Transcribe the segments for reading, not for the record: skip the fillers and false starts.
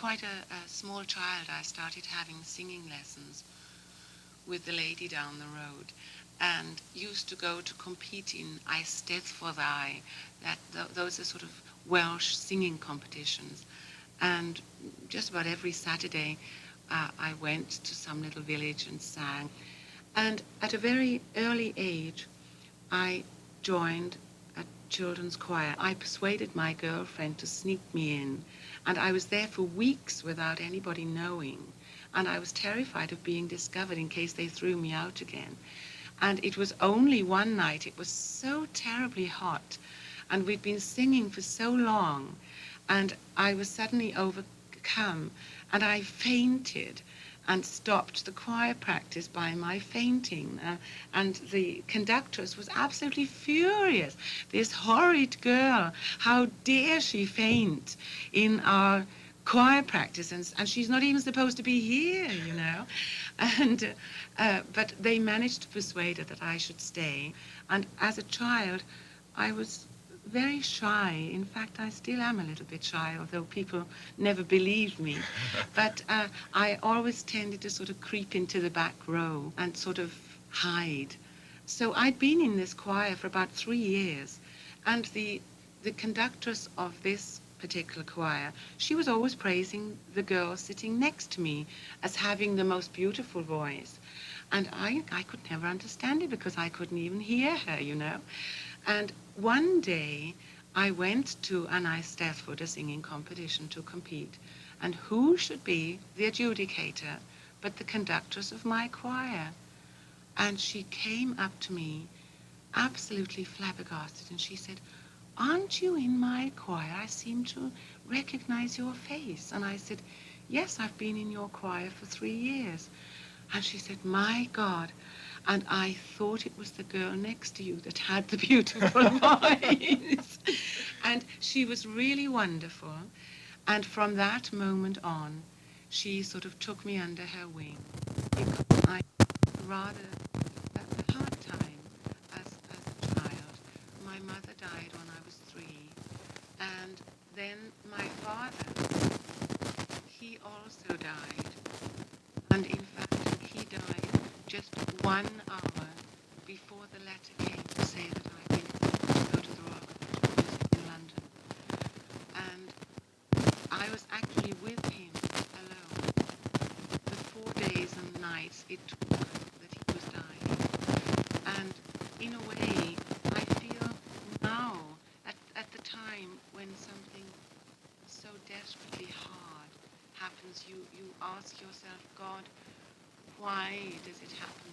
quite a small child, I started having singing lessons with the lady down the road, and used to go to compete in Eisteddfodau. Those are sort of Welsh singing competitions. And just about every Saturday, I went to some little village and sang. And at a very early age, I joined a children's choir. I persuaded my girlfriend to sneak me in, and I was there for weeks without anybody knowing. And I was terrified of being discovered in case they threw me out again. And it was only one night, it was so terribly hot, and we'd been singing for so long, and I was suddenly overcome, and I fainted and stopped the choir practice by my fainting. And the conductress was absolutely furious. This horrid girl, how dare she faint in our choir practice, and she's not even supposed to be here, you know. And but they managed to persuade her that I should stay. And as a child, I was very shy. In fact, I still am a little bit shy, although people never believed me. But I always tended to sort of creep into the back row and sort of hide. So I'd been in this choir for about 3 years, and the conductress of this particular choir, she was always praising the girl sitting next to me as having the most beautiful voice. And I could never understand it because I couldn't even hear her, you know. And one day I went to an Eisteddfod, a singing competition, to compete. And who should be the adjudicator but the conductress of my choir? And she came up to me absolutely flabbergasted, and she said, "Aren't you in my choir? I seem to recognize your face." And I said, "Yes, I've been in your choir for 3 years." And she said, "My God." And I thought it was the girl next to you that had the beautiful voice. And she was really wonderful. And from that moment on, she sort of took me under her wing, because I had rather a hard time as a child. My mother died when I was 3. And then my father, he also died. And in fact, he died just 1 hour before the letter came to say that I'd been appointed to go to the Royal College of Music in London. And I was actually with him alone the 4 days and nights it took that he was dying. And in a way, I feel now, at the time when something so desperately hard happens, you ask yourself, God, why does it happen?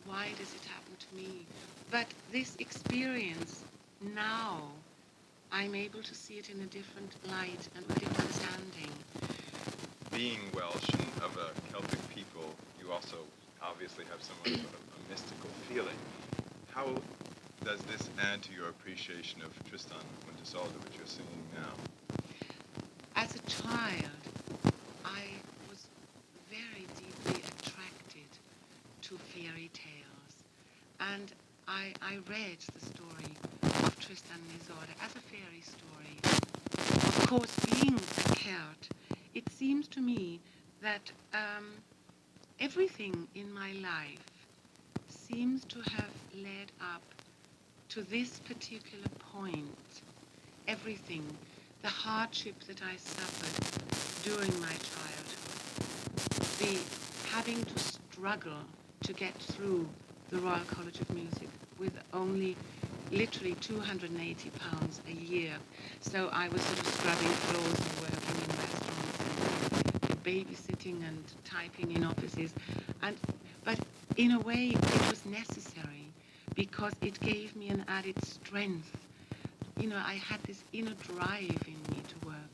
Why does it happen to me? But this experience, now, I'm able to see it in a different light and with different understanding. Being Welsh and of a Celtic people, you also obviously have somewhat of a mystical feeling. How does this add to your appreciation of Tristan and Isolde, which you're singing now? As a child, I was very deeply attracted to fairy tales, and I read the story of Tristan and Isolde as a fairy story. Of course, being a Celt, it seems to me that everything in my life seems to have led up to this particular point. Everything, the hardship that I suffered during my childhood, the having to struggle to get through the Royal College of Music with only literally £280 a year. So I was sort of scrubbing floors and working in restaurants and babysitting and typing in offices. But in a way, it was necessary because it gave me an added strength. You know, I had this inner drive in me to work.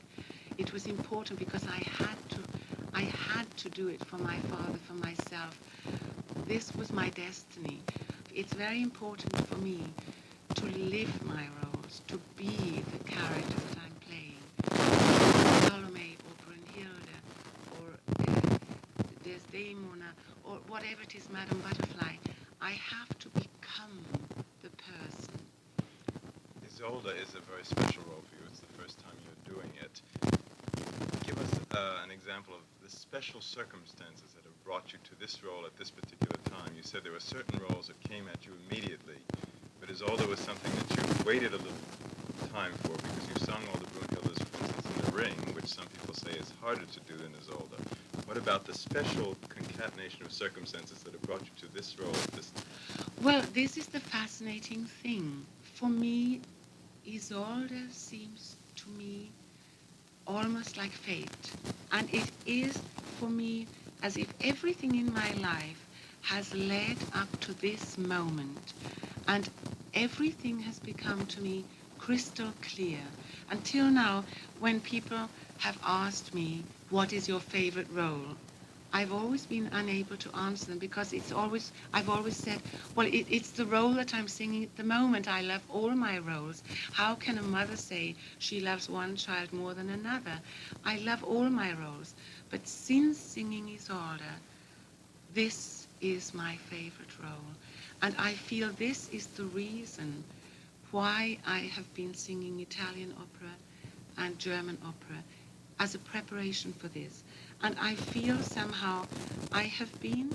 It was important because I had to do it for my father, for myself. This was my destiny. It's very important for me to live my roles, to be the character that I'm playing. Salome or Brunhilde or Desdemona or whatever it is, Madame Butterfly. I have to become the person. Isolde is a very special role for you. It's the first time you're doing it. Give us an example of the special circumstances that have brought you to this role at this particular time? You said there were certain roles that came at you immediately, but Isolde was something that you waited a little time for because you sung all the Brunhildes, for instance, in the Ring, which some people say is harder to do than Isolde. What about the special concatenation of circumstances that have brought you to this role at this time? Well, this is the fascinating thing. For me, Isolde seems to me almost like fate. And it is for me as if everything in my life has led up to this moment. And everything has become to me crystal clear. Until now, when people have asked me, what is your favorite role? I've always been unable to answer them because I've always said, well, it's the role that I'm singing at the moment. I love all my roles. How can a mother say she loves one child more than another? I love all my roles. But since singing Isolde, this is my favorite role. And I feel this is the reason why I have been singing Italian opera and German opera as a preparation for this. And I feel somehow I have been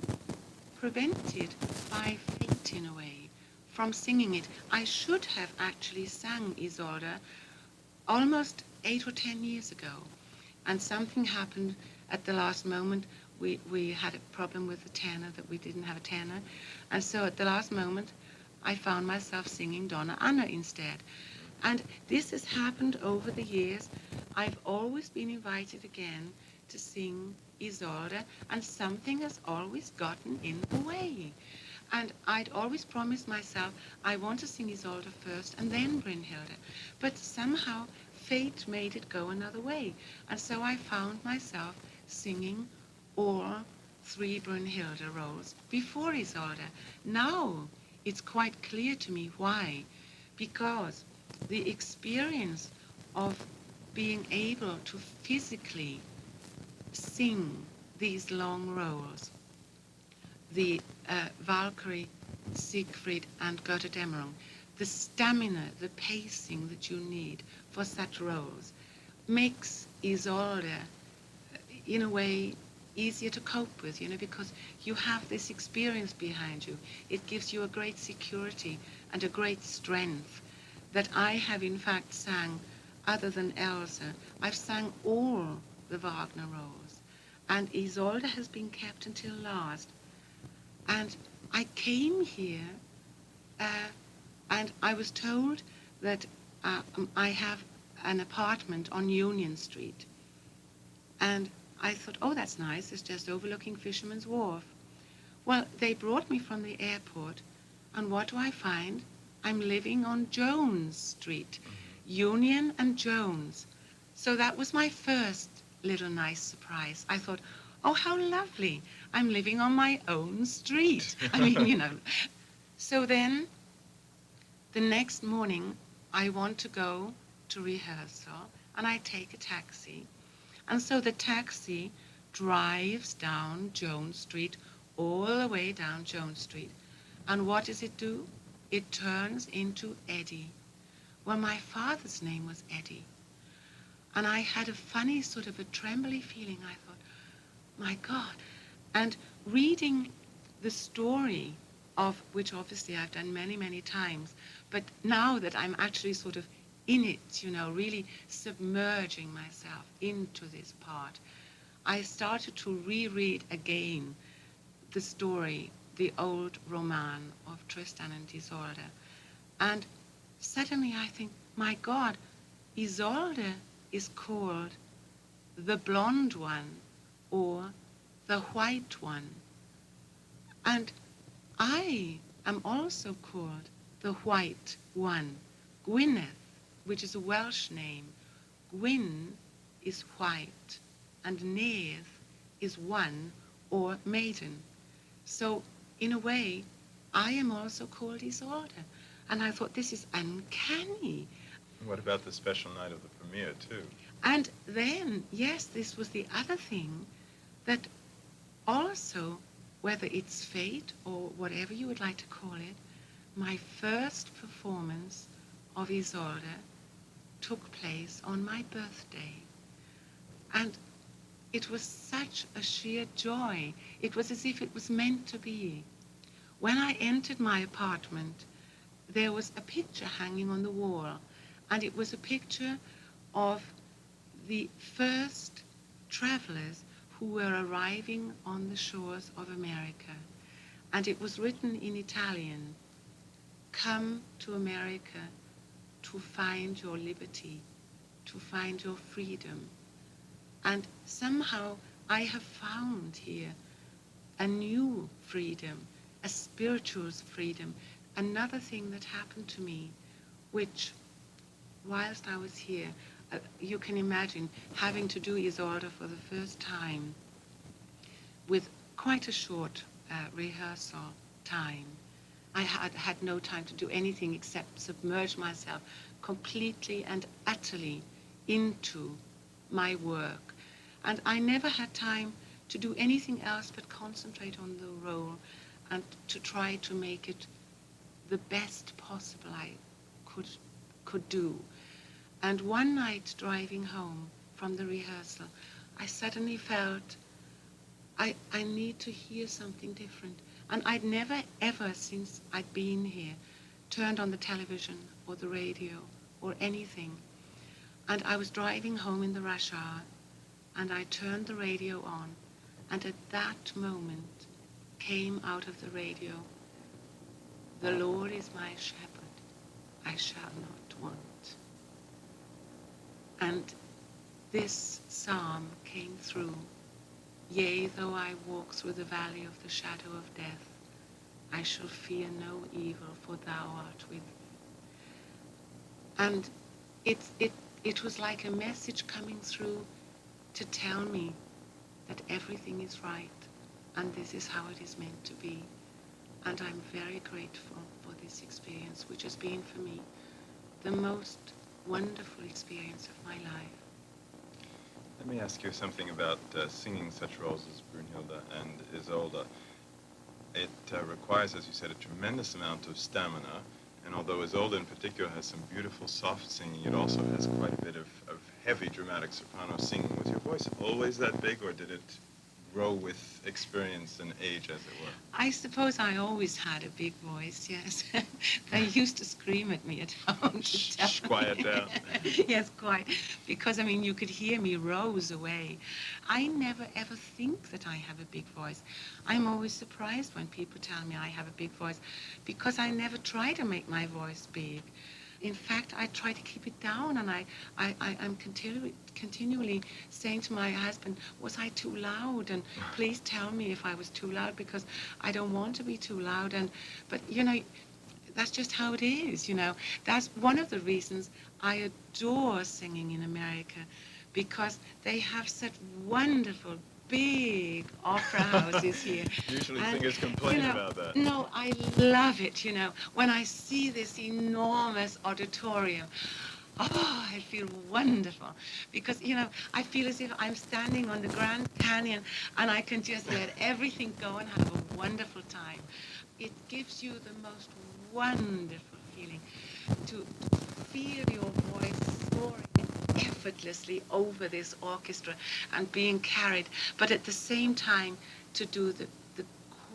prevented by fate in a way from singing it. I should have actually sung Isolde almost 8 or 10 years ago. And something happened at the last moment. We had a problem with the tenor, that we didn't have a tenor. And so at the last moment, I found myself singing Donna Anna instead. And this has happened over the years. I've always been invited again to sing Isolde, and something has always gotten in the way. And I'd always promised myself, I want to sing Isolde first and then Brünnhilde. But somehow fate made it go another way. And so I found myself singing all 3 Brünnhilde roles before Isolde. Now it's quite clear to me why. Because the experience of being able to physically sing these long roles, the Valkyrie, Siegfried, and Götterdämmerung, the stamina, the pacing that you need for such roles makes Isolde, in a way, easier to cope with, because you have this experience behind you. It gives you a great security and a great strength that I have in fact sang, other than Elsa. I've sang all the Wagner roles, and Isolde has been kept until last. And I came here and I was told that I have an apartment on Union Street. And I thought, oh, that's nice, it's just overlooking Fisherman's Wharf. Well, they brought me from the airport, and what do I find? I'm living on Jones Street, Union and Jones. So that was my first little nice surprise. I thought, oh, how lovely. I'm living on my own street. I mean, So then, the next morning, I want to go to rehearsal, and I take a taxi. And so the taxi drives down Jones Street, all the way down Jones Street. And what does it do? It turns into Eddie. Well, my father's name was Eddie. And I had a funny sort of a trembly feeling. I thought, my God. And reading the story of, which obviously I've done many, many times, but now that I'm actually sort of in it, really submerging myself into this part, I started to reread again the story, the old roman of Tristan and Isolde. And suddenly I think, my God, Isolde is called the blonde one or the white one. And I am also called the white one, Gwyneth, which is a Welsh name. Gwyn is white, and Nedd is one or maiden. So, in a way, I am also called Isolde. And I thought, this is uncanny. What about the special night of the premiere, too? And then, yes, this was the other thing, that also, whether it's fate or whatever you would like to call it, my first performance of Isolde took place on my birthday. And it was such a sheer joy. It was as if it was meant to be. When I entered my apartment, there was a picture hanging on the wall, and it was a picture of the first travelers who were arriving on the shores of America. And it was written in Italian, "Come to America to find your liberty, to find your freedom." And somehow I have found here a new freedom, a spiritual freedom, another thing that happened to me, which whilst I was here, you can imagine having to do Isolde for the first time with quite a short rehearsal time. I had no time to do anything except submerge myself completely and utterly into my work. And I never had time to do anything else but concentrate on the role and to try to make it the best possible I could do. And one night driving home from the rehearsal, I suddenly felt I need to hear something different. And I'd never ever since I'd been here turned on the television or the radio or anything. And I was driving home in the rush hour and I turned the radio on, and at that moment came out of the radio, "The Lord is my shepherd, I shall not want." And this psalm came through, "Yea, though I walk through the valley of the shadow of death, I shall fear no evil, for thou art with me." And it was like a message coming through to tell me that everything is right and this is how it is meant to be. And I'm very grateful for this experience, which has been for me the most wonderful experience of my life. Let me ask you something about singing such roles as Brunhilde and Isolde. It requires, as you said, a tremendous amount of stamina, and although Isolde in particular has some beautiful soft singing, it also has quite a bit of heavy dramatic soprano singing. Was your voice always that big, or did it grow with experience and age, as it were? I suppose I always had a big voice, yes. They used to scream at me at home to tell Shh, quiet me. down. Yes, quite. Because, I mean, you could hear me rows away. I never ever think that I have a big voice. I'm always surprised when people tell me I have a big voice, because I never try to make my voice big. In fact, I try to keep it down, and I'm continually saying to my husband, "Was I too loud? And please tell me if I was too loud, because I don't want to be too loud." But you know, that's just how it is. You know, that's one of the reasons I adore singing in America, because they have such wonderful big opera houses here. Usually And, singers complain you know, about that. no, I love it, you know. When I see this enormous auditorium, oh, I feel wonderful. Because, you know, I feel as if I'm standing on the Grand Canyon and I can just let everything go and have a wonderful time. It gives you the most wonderful feeling to feel your voice soaring effortlessly over this orchestra and being carried, but at the same time to do the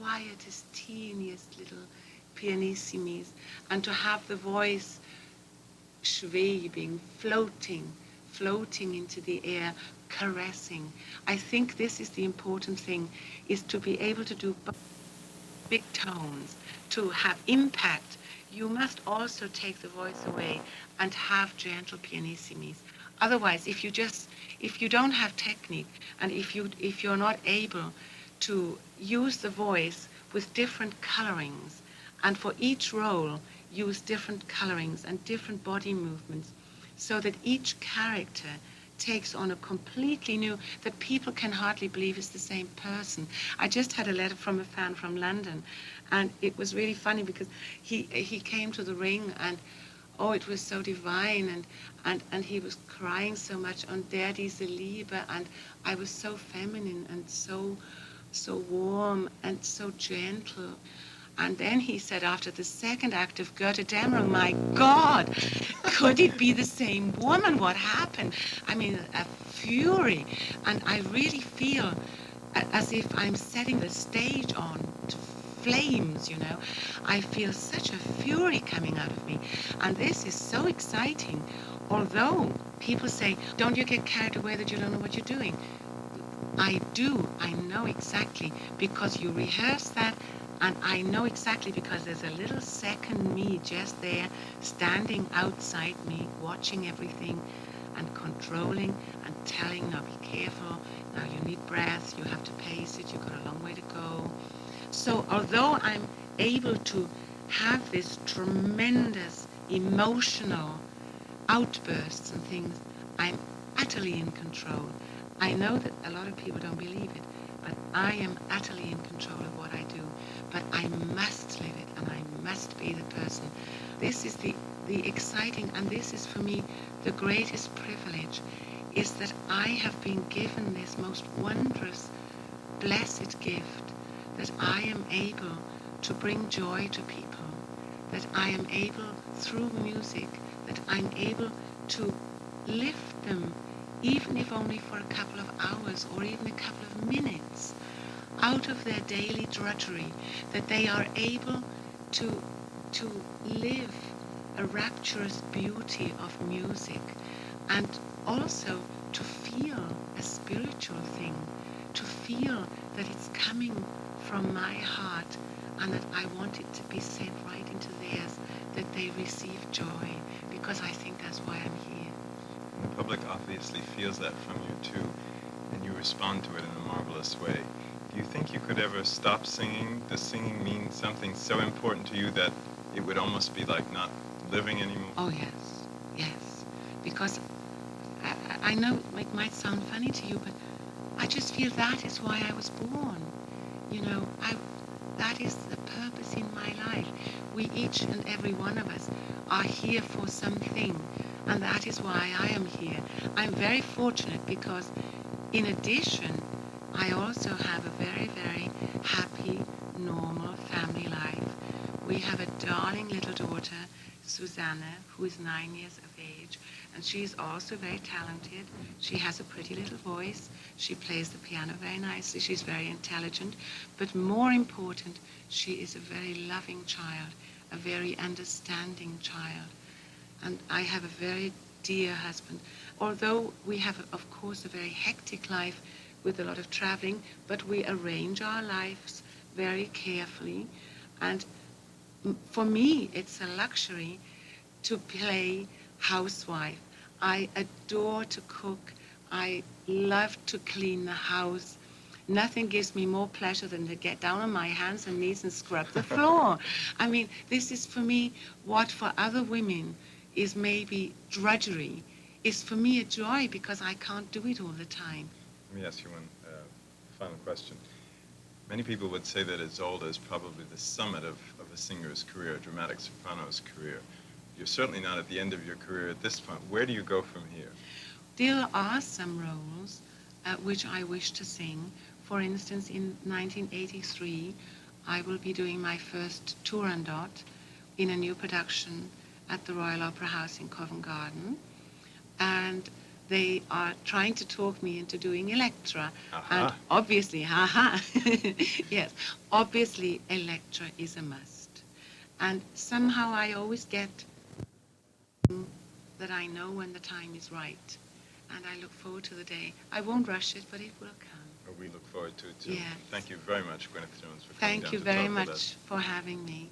quietest, teeniest little pianissimis, and to have the voice schwebing, floating into the air, caressing. I think this is the important thing, is to be able to do big tones, to have impact. You must also take the voice away and have gentle pianissimis. Otherwise, if you don't have technique, and if you're not able to use the voice with different colorings, and for each role use different colorings and different body movements, so that each character takes on a completely new, that people can hardly believe is the same person. I just had a letter from a fan from London, and it was really funny because he came to the ring, and oh, it was so divine, and he was crying so much on Der diese Liebe, and I was so feminine and so warm and so gentle. And then he said after the second act of Götterdämmerung, my God, could it be the same woman? What happened? I mean, a fury. And I really feel as if I'm setting the stage on to flames, you know. I feel such a fury coming out of me. And this is so exciting. Although people say, don't you get carried away that you don't know what you're doing? I do. I know exactly because you rehearse that, and I know exactly because there's a little second me just there, standing outside me, watching everything and controlling and telling, now be careful, now you need breath, you have to pace it, you've got a long way to go. So although I'm able to have this tremendous emotional outbursts and things, I'm utterly in control. I know that a lot of people don't believe it, but I am utterly in control of what I do. But I must live it, and I must be the person. This is the exciting, and this is for me the greatest privilege, is that I have been given this most wondrous, blessed gift, that I am able to bring joy to people, that I am able, through music, that I'm able to lift them, even if only for a couple of hours or even a couple of minutes, out of their daily drudgery, that they are able to live a rapturous beauty of music, and also to feel a spiritual thing, to feel that it's coming from my heart and that I want it to be sent right into theirs, that they receive joy, because I think that's why I'm here. And the public obviously feels that from you too, and you respond to it in a marvelous way. Do you think you could ever stop singing? Does singing mean something so important to you that it would almost be like not living anymore? Oh yes, yes, because I know it might sound funny to you, but I just feel that is why I was born. You know, that is the purpose in my life. We, each and every one of us, are here for something, and that is why I am here. I'm very fortunate because, in addition, I also have a very, very happy, normal family life. We have a darling little daughter, Susanna, who is 9 years of age, and she is also very talented. She has a pretty little voice. She plays the piano very nicely. She's very intelligent. But more important, she is a very loving child, a very understanding child. And I have a very dear husband. Although we have, of course, a very hectic life with a lot of traveling, but we arrange our lives very carefully. And for me, it's a luxury to play housewife. I adore to cook. I love to clean the house. Nothing gives me more pleasure than to get down on my hands and knees and scrub the floor. I mean, this is for me what for other women is maybe drudgery, is for me a joy because I can't do it all the time. Let me ask you one final question. Many people would say that Isolde is probably the summit of a singer's career, a dramatic soprano's career. You're certainly not at the end of your career at this point. Where do you go from here? There are some roles which I wish to sing. For instance, in 1983, I will be doing my first Turandot in a new production at the Royal Opera House in Covent Garden. And they are trying to talk me into doing Electra. And obviously, yes, obviously Electra is a must. And somehow I always get that I know when the time is right. And I look forward to the day. I won't rush it, but it will come. We look forward to it too. Yes. Thank you very much, Gwyneth Jones, for coming down Thank you to very talk with us. much for having me.